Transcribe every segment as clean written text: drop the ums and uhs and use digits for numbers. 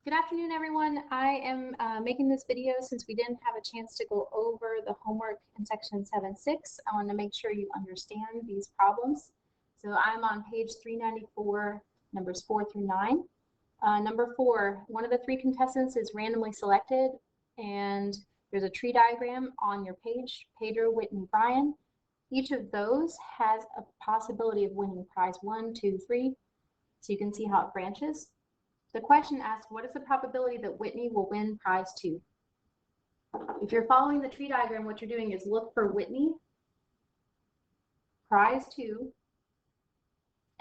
Good afternoon, everyone. I am making this video since we didn't have a chance to go over the homework in section 7.6. I want to make sure you understand these problems. So I'm on page 394, numbers 4 through 9. Number 4, one of the three contestants is randomly selected, and there's a tree diagram on your page, Pedro, Whitney, Brian. Each of those has a possibility of winning prize 1, 2, 3. So you can see how it branches. The question asks, what is the probability that Whitney will win prize 2? If you're following the tree diagram, what you're doing is look for Whitney, prize 2,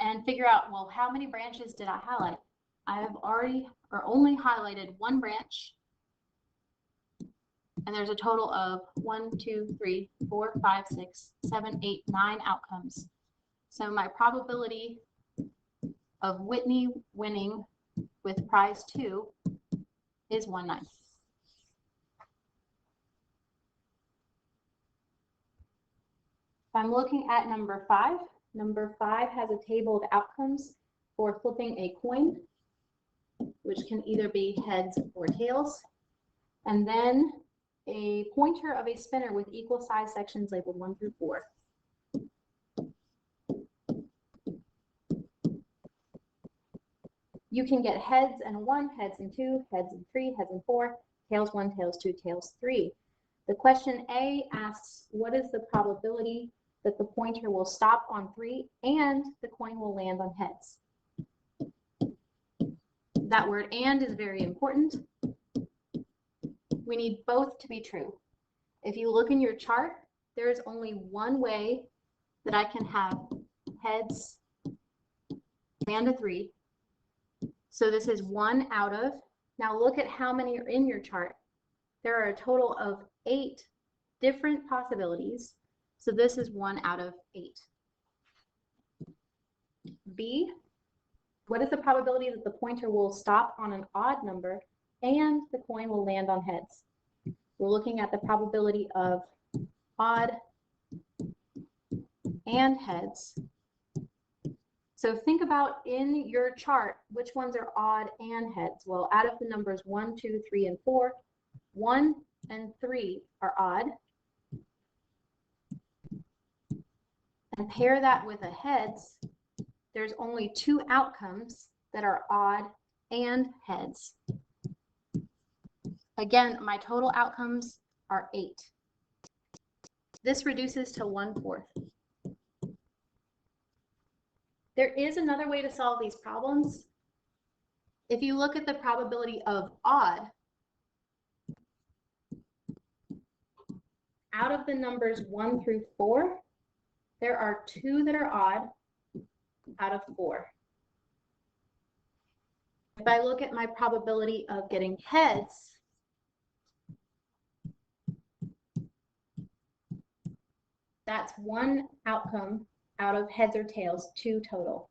and figure out, well, how many branches did I highlight? I have already or only highlighted one branch, and there's a total of 1, 2, 3, 4, 5, 6, 7, 8, 9 outcomes. So my probability of Whitney winning with prize 2 is 1/9. If I'm looking at number 5 has a table of outcomes for flipping a coin, which can either be heads or tails, and then a pointer of a spinner with equal size sections labeled 1 through 4. You can get heads and 1, heads and 2, heads and 3, heads and 4, tails 1, tails 2, tails 3. The question A asks, what is the probability that the pointer will stop on 3 and the coin will land on heads? That word "and" is very important. We need both to be true. If you look in your chart, there is only one way that I can have heads and a 3. So this is 1 out of, now look at how many are in your chart. There are a total of 8 different possibilities. So this is 1 out of 8. B, what is the probability that the pointer will stop on an odd number and the coin will land on heads? We're looking at the probability of odd and heads. So think about in your chart, which ones are odd and heads. Well, out of the numbers 1, 2, 3, and 4, 1 and 3 are odd. And pair that with a heads, there's only 2 outcomes that are odd and heads. Again, my total outcomes are 8. This reduces to 1/4. There is another way to solve these problems. If you look at the probability of odd, out of the numbers 1 through 4, there are 2 that are odd out of 4. If I look at my probability of getting heads, that's 1 outcome out of heads or tails, 2 total.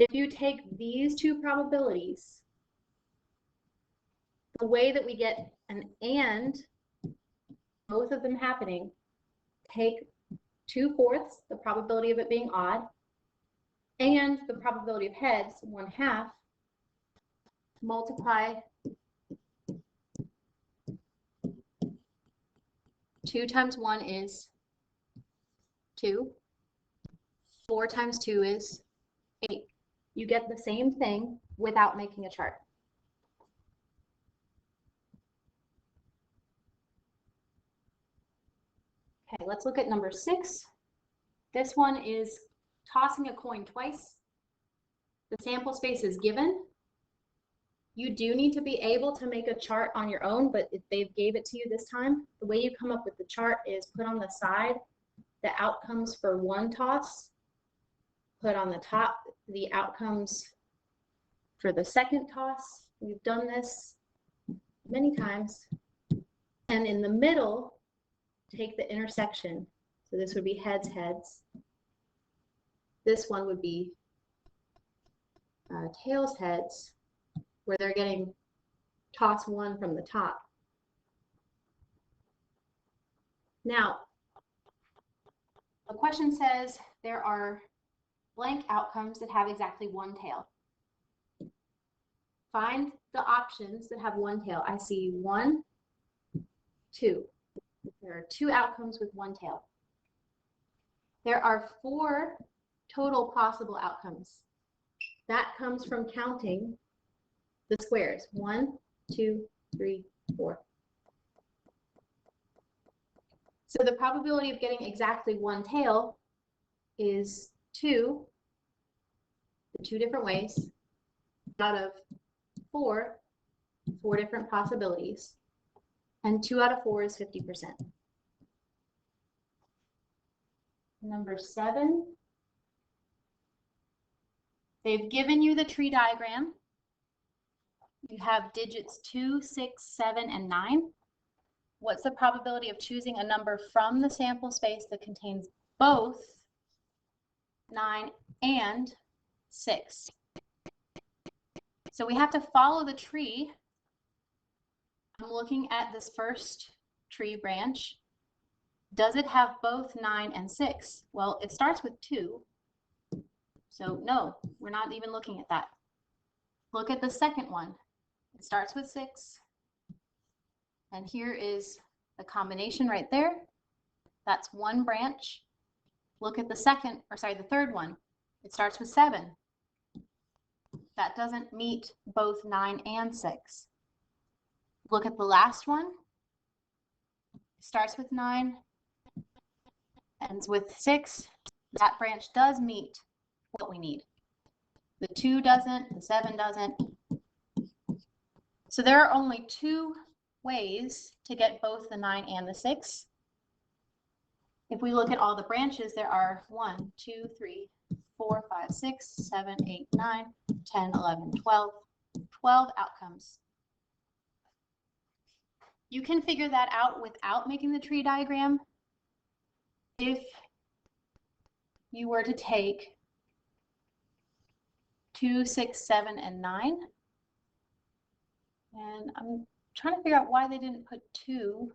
If you take these 2 probabilities, the way that we get an and, both of them happening, take 2/4, the probability of it being odd, and the probability of heads, 1/2, multiply 2 times 1 is 2. 4 times 2 is 8. You get the same thing without making a chart. Okay, let's look at number 6. This one is tossing a coin twice. The sample space is given. You do need to be able to make a chart on your own, but if they gave it to you this time, the way you come up with the chart is put on the side the outcomes for 1 toss, put on the top the outcomes for the 2nd toss. We've done this many times. And in the middle, take the intersection. So this would be heads, heads. This one would be tails, heads, where they're getting toss 1 from the top. Now, the question says there are blank outcomes that have exactly 1 tail. find the options that have one tail. I see 1, 2. There are 2 outcomes with one tail. There are 4 total possible outcomes. That comes from counting the squares. 1, 2, 3, 4. So the probability of getting exactly one tail is 2, the 2 different ways, out of 4 different possibilities. And 2 out of 4 is 50%. Number 7, they've given you the tree diagram. You have digits 2, 6, 7, and 9. What's the probability of choosing a number from the sample space that contains both 9 and 6? So we have to follow the tree. I'm looking at this first tree branch. Does it have both 9 and 6? Well, it starts with 2. So no, we're not even looking at that. Look at the second one. It starts with 6. And here is the combination right there. That's one branch. Look at the the third one. It starts with 7. That doesn't meet both 9 and 6. Look at the last one. It starts with 9, ends with 6. That branch does meet what we need. The 2 doesn't, the 7 doesn't. So there are only 2 ways to get both the 9 and the 6. If we look at all the branches, there are 1, 2, 3, 4, 5, 6, 7, 8, 9, 10, 11, 12 outcomes. You can figure that out without making the tree diagram. If you were to take 2, 6, 7, and 9, and I'm trying to figure out why they didn't put 2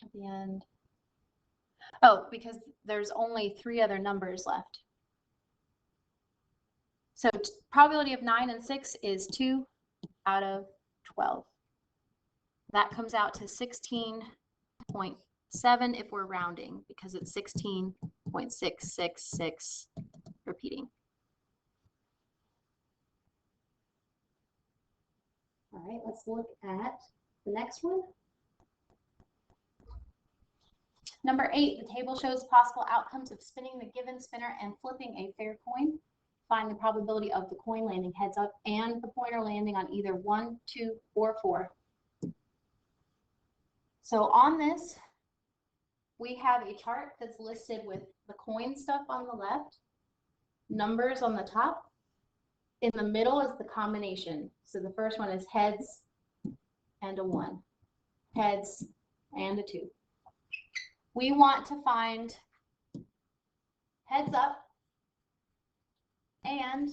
at the end. Oh, because there's only 3 other numbers left. So probability of 9 and 6 is 2 out of 12. That comes out to 16.7 if we're rounding, because it's 16.666 repeating. All right, let's look at the next one. Number 8, the table shows possible outcomes of spinning the given spinner and flipping a fair coin. Find the probability of the coin landing heads up and the pointer landing on either 1, 2, or 4. So on this, we have a chart that's listed with the coin stuff on the left, numbers on the top. In the middle is the combination. So the first one is heads and a 1, heads and a 2. We want to find heads up and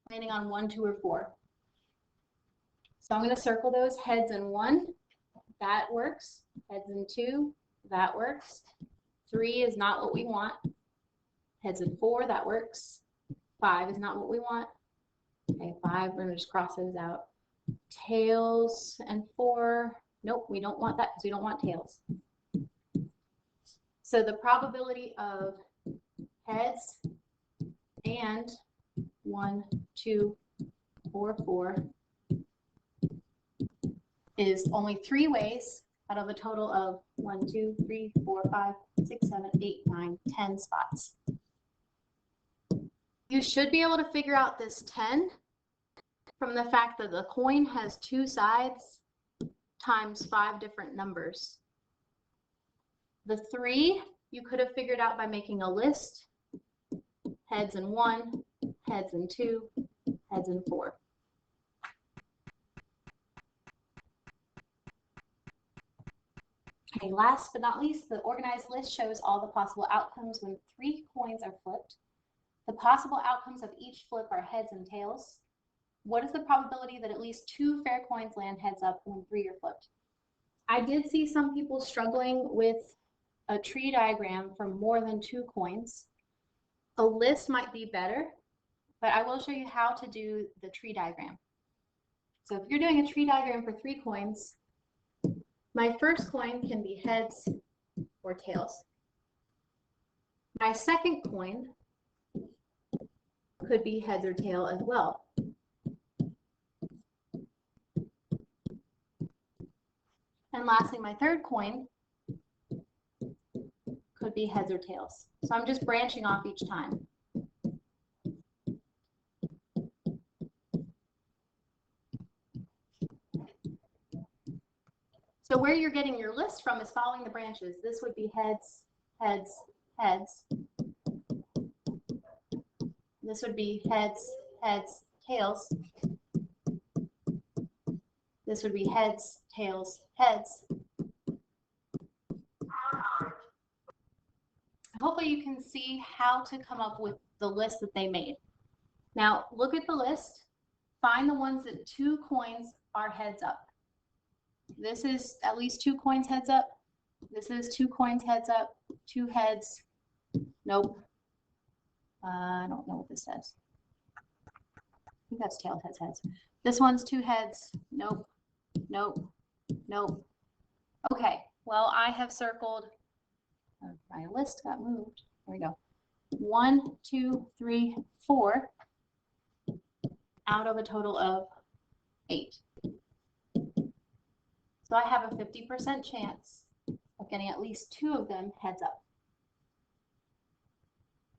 landing on 1, 2, or 4. So I'm going to circle those. Heads and 1, that works. Heads and 2, that works. 3 is not what we want. Heads and 4, that works. 5 is not what we want. Okay, 5, we're going to just cross those out. Tails and 4, nope, we don't want that because we don't want tails. So the probability of heads and 1, 2, or 4 is only 3 ways out of a total of 1, 2, 3, 4, 5, 6, 7, 8, 9, 10 spots. You should be able to figure out this 10 from the fact that the coin has 2 sides times 5 different numbers. The 3 you could have figured out by making a list. Heads and 1, heads and 2, heads and 4. Okay, last but not least, the organized list shows all the possible outcomes when 3 coins are flipped. The possible outcomes of each flip are heads and tails. What is the probability that at least 2 fair coins land heads up when 3 are flipped? I did see some people struggling with a tree diagram for more than 2 coins. A list might be better. but I will show you how to do the tree diagram. So if you're doing a tree diagram for 3 coins, my first coin can be heads or tails. My second coin could be heads or tail as well. And lastly, my third coin could be heads or tails. So I'm just branching off each time. So where you're getting your list from is following the branches. This would be heads, heads, heads. This would be heads, heads, tails. This would be heads, tails, heads. Hopefully you can see how to come up with the list that they made. Now look at the list, find the ones that 2 coins are heads up. This is at least 2 coins heads up. This is 2 coins heads up, 2 heads. Nope. I don't know what this says. I think that's tails, heads, heads. This one's 2 heads. Nope. Nope. Nope. Okay. Well, I have circled. My list got moved. There we go. 1, 2, 3, 4 out of a total of 8. So I have a 50% chance of getting at least 2 of them heads up.